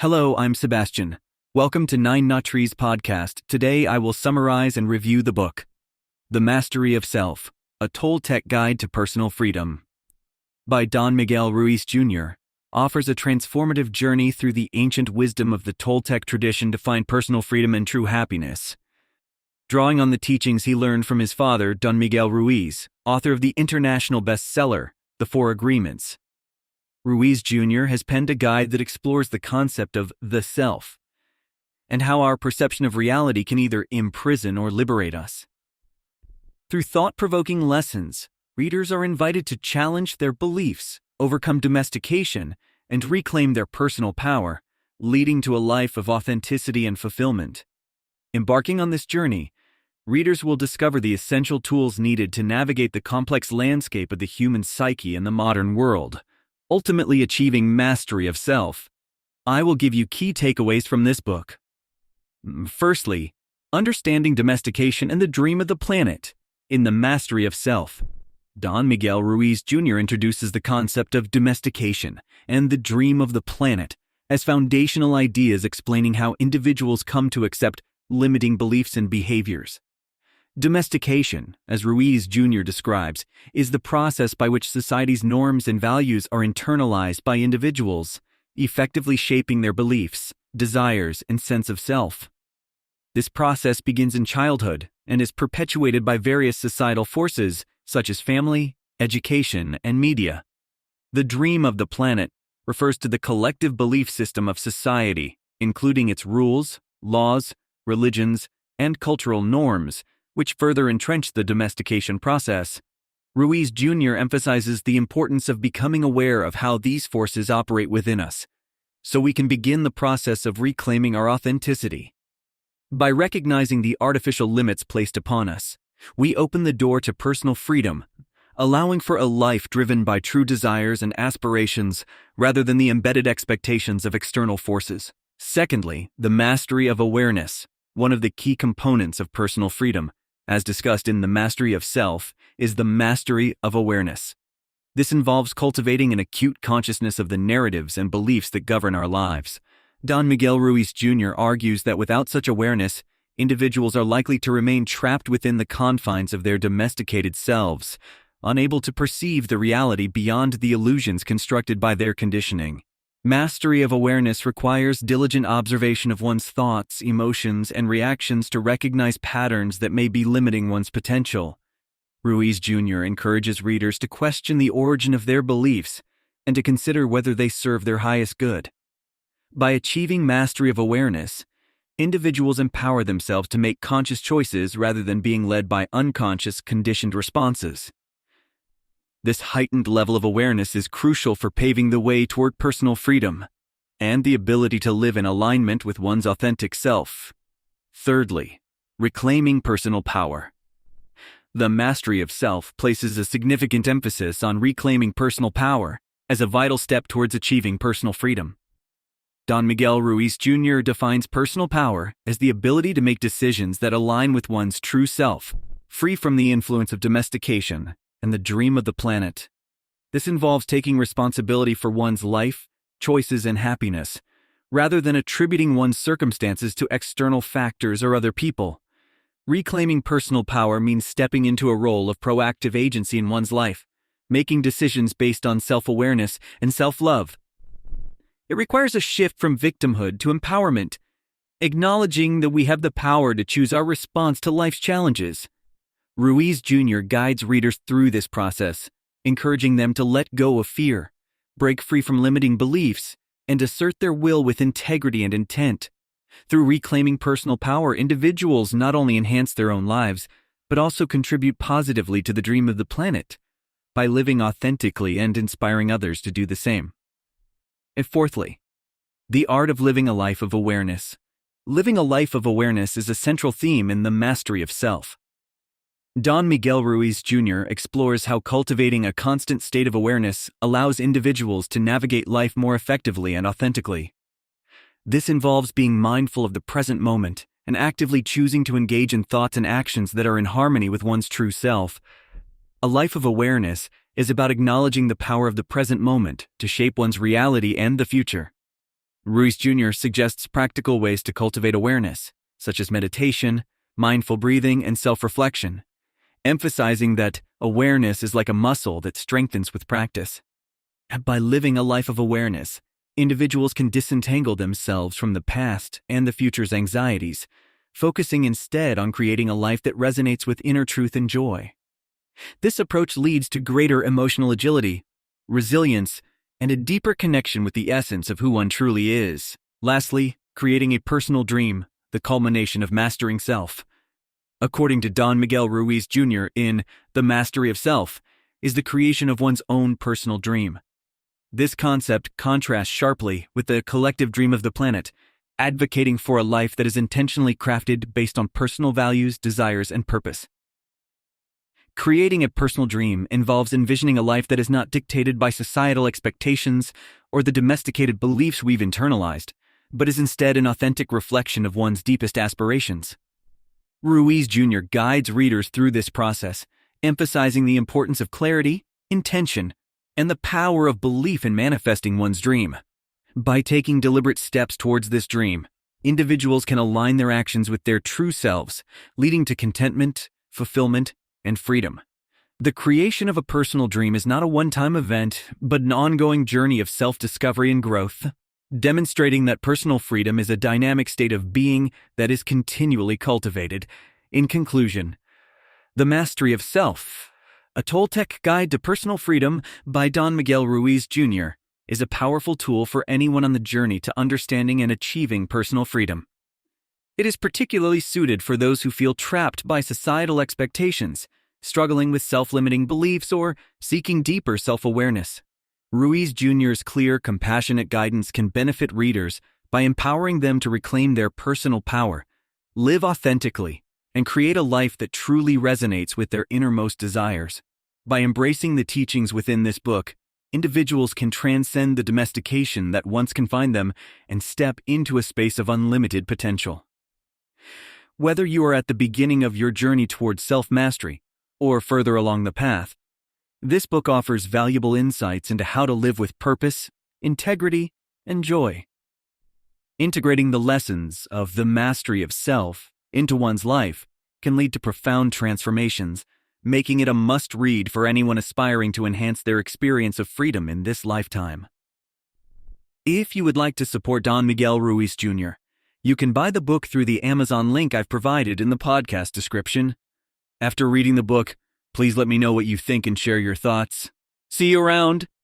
Hello, I'm Sebastian. Welcome to Nine Not Trees podcast. Today I will summarize and review the book, The Mastery of Self, a Toltec Guide to Personal Freedom, by Don Miguel Ruiz Jr., offers a transformative journey through the ancient wisdom of the Toltec tradition to find personal freedom and true happiness. Drawing on the teachings he learned from his father, Don Miguel Ruiz, author of the international bestseller, The Four Agreements, Ruiz Jr. has penned a guide that explores the concept of the self and how our perception of reality can either imprison or liberate us. Through thought-provoking lessons, readers are invited to challenge their beliefs, overcome domestication, and reclaim their personal power, leading to a life of authenticity and fulfillment. Embarking on this journey, readers will discover the essential tools needed to navigate the complex landscape of the human psyche in the modern world, ultimately achieving mastery of self. I will give you key takeaways from this book. Firstly, understanding domestication and the dream of the planet in The Mastery of Self. Don Miguel Ruiz Jr. introduces the concept of domestication and the dream of the planet as foundational ideas explaining how individuals come to accept limiting beliefs and behaviors. Domestication, as Ruiz Jr. describes, is the process by which society's norms and values are internalized by individuals, effectively shaping their beliefs, desires, and sense of self. This process begins in childhood and is perpetuated by various societal forces such as family, education, and media. The dream of the planet refers to the collective belief system of society, including its rules, laws, religions, and cultural norms, which further entrench the domestication process. Ruiz Jr. emphasizes the importance of becoming aware of how these forces operate within us, so we can begin the process of reclaiming our authenticity. By recognizing the artificial limits placed upon us, we open the door to personal freedom, allowing for a life driven by true desires and aspirations rather than the embedded expectations of external forces. Secondly, the mastery of awareness, one of the key components of personal freedom, as discussed in The Mastery of Self, is the mastery of awareness. This involves cultivating an acute consciousness of the narratives and beliefs that govern our lives. Don Miguel Ruiz Jr. argues that without such awareness, individuals are likely to remain trapped within the confines of their domesticated selves, unable to perceive the reality beyond the illusions constructed by their conditioning. Mastery of awareness requires diligent observation of one's thoughts, emotions, and reactions to recognize patterns that may be limiting one's potential. Ruiz Jr. encourages readers to question the origin of their beliefs and to consider whether they serve their highest good. By achieving mastery of awareness, individuals empower themselves to make conscious choices rather than being led by unconscious, conditioned responses. This heightened level of awareness is crucial for paving the way toward personal freedom and the ability to live in alignment with one's authentic self. Thirdly, reclaiming personal power. The Mastery of Self places a significant emphasis on reclaiming personal power as a vital step towards achieving personal freedom. Don Miguel Ruiz Jr. defines personal power as the ability to make decisions that align with one's true self, free from the influence of domestication and the dream of the planet. This involves taking responsibility for one's life, choices, and happiness, rather than attributing one's circumstances to external factors or other people. Reclaiming personal power means stepping into a role of proactive agency in one's life, making decisions based on self-awareness and self-love. It requires a shift from victimhood to empowerment, acknowledging that we have the power to choose our response to life's challenges. Ruiz Jr. guides readers through this process, encouraging them to let go of fear, break free from limiting beliefs, and assert their will with integrity and intent. Through reclaiming personal power, individuals not only enhance their own lives, but also contribute positively to the dream of the planet by living authentically and inspiring others to do the same. And fourthly, the art of living a life of awareness. Living a life of awareness is a central theme in The Mastery of Self. Don Miguel Ruiz Jr. explores how cultivating a constant state of awareness allows individuals to navigate life more effectively and authentically. This involves being mindful of the present moment and actively choosing to engage in thoughts and actions that are in harmony with one's true self. A life of awareness is about acknowledging the power of the present moment to shape one's reality and the future. Ruiz Jr. suggests practical ways to cultivate awareness, such as meditation, mindful breathing, and self-reflection, emphasizing that awareness is like a muscle that strengthens with practice. By living a life of awareness, individuals can disentangle themselves from the past and the future's anxieties, focusing instead on creating a life that resonates with inner truth and joy. This approach leads to greater emotional agility, resilience, and a deeper connection with the essence of who one truly is. Lastly, creating a personal dream, the culmination of mastering self. According to Don Miguel Ruiz Jr. in The Mastery of Self, is the creation of one's own personal dream. This concept contrasts sharply with the collective dream of the planet, advocating for a life that is intentionally crafted based on personal values, desires, and purpose. Creating a personal dream involves envisioning a life that is not dictated by societal expectations or the domesticated beliefs we've internalized, but is instead an authentic reflection of one's deepest aspirations. Ruiz Jr. guides readers through this process, emphasizing the importance of clarity, intention, and the power of belief in manifesting one's dream. By taking deliberate steps towards this dream, individuals can align their actions with their true selves, leading to contentment, fulfillment, and freedom. The creation of a personal dream is not a one-time event, but an ongoing journey of self-discovery and growth, demonstrating that personal freedom is a dynamic state of being that is continually cultivated. In conclusion, The Mastery of Self, a Toltec Guide to Personal Freedom by Don Miguel Ruiz Jr., is a powerful tool for anyone on the journey to understanding and achieving personal freedom. It is particularly suited for those who feel trapped by societal expectations, struggling with self-limiting beliefs, or seeking deeper self-awareness. Ruiz Jr.'s clear, compassionate guidance can benefit readers by empowering them to reclaim their personal power, live authentically, and create a life that truly resonates with their innermost desires. By embracing the teachings within this book, individuals can transcend the domestication that once confined them and step into a space of unlimited potential. Whether you are at the beginning of your journey towards self-mastery or further along the path, this book offers valuable insights into how to live with purpose, integrity, and joy. Integrating the lessons of the mastery of self into one's life can lead to profound transformations, making it a must-read for anyone aspiring to enhance their experience of freedom in this lifetime. If you would like to support Don Miguel Ruiz Jr., you can buy the book through the Amazon link I've provided in the podcast description. After reading the book, please let me know what you think and share your thoughts. See you around!